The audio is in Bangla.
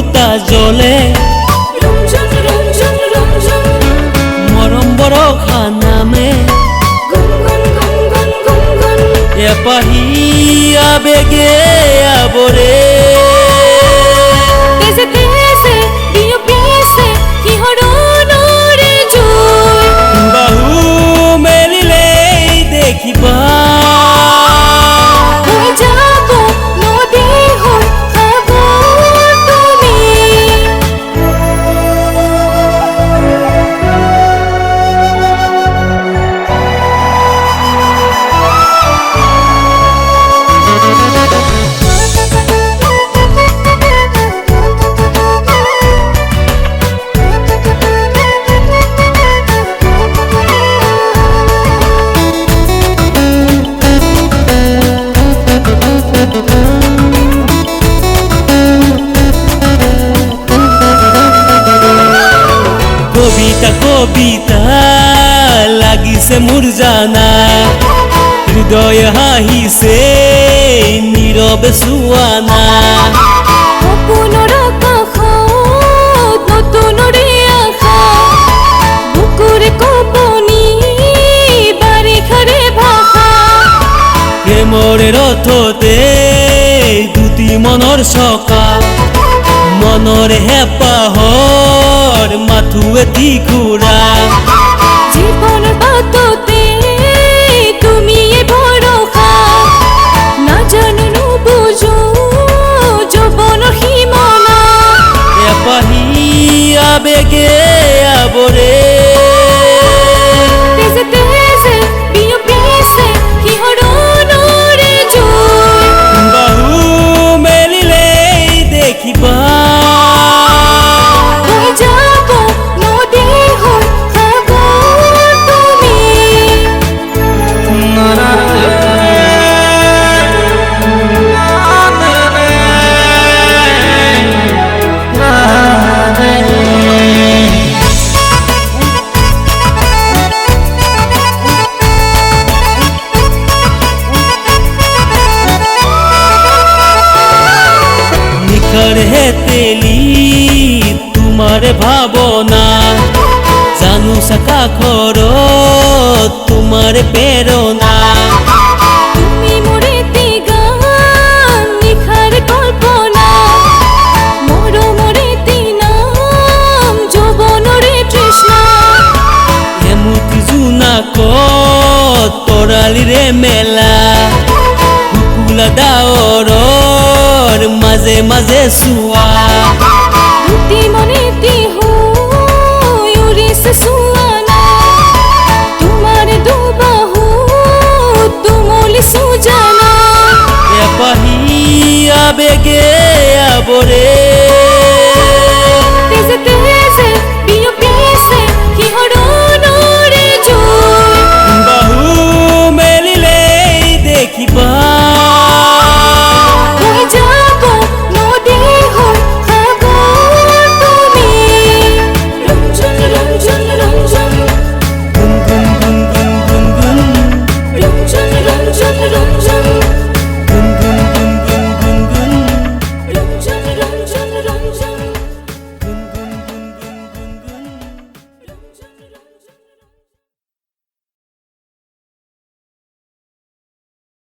দুটা জ্বলে মৰম বৰষা নামে এপাহি আবেগে আবরে বাহু মেলিলেই দেখিবা কবিতা কবিতা লাগিছে মোৰ জানা হৃদয় হাহিছে নীৰৱে চুৱানা প্ৰেমৰে ৰথতে দুটি মনৰ চকা মনৰে হেঁপাহৰ মাথো এটি ঘূৰা জীবনের বাততে তুমি ভরসা না জানো নুবুঝো যৌবনের সীমানা এপাহি আবেগে আবরে বাহু মেলিলেই দেখিবা হেতেলি তোমাৰ ভাৱনা জানো চাকা খৰ তোমাৰ প্ৰেৰণা তুমি মোরে গান নিখার কল্পনা মরমরে নাম যৌবনরে তৃষ্ণা এমুতি জোনাক তৰালিৰে মেলা কুকুলা ডাৱৰৰ মাজে মাজে চোৱা দুটি মনেতে উড়িছে সুয়ানা তোমার দুবাহু তুমলি সুজানা এপাহি আবেগে আবরে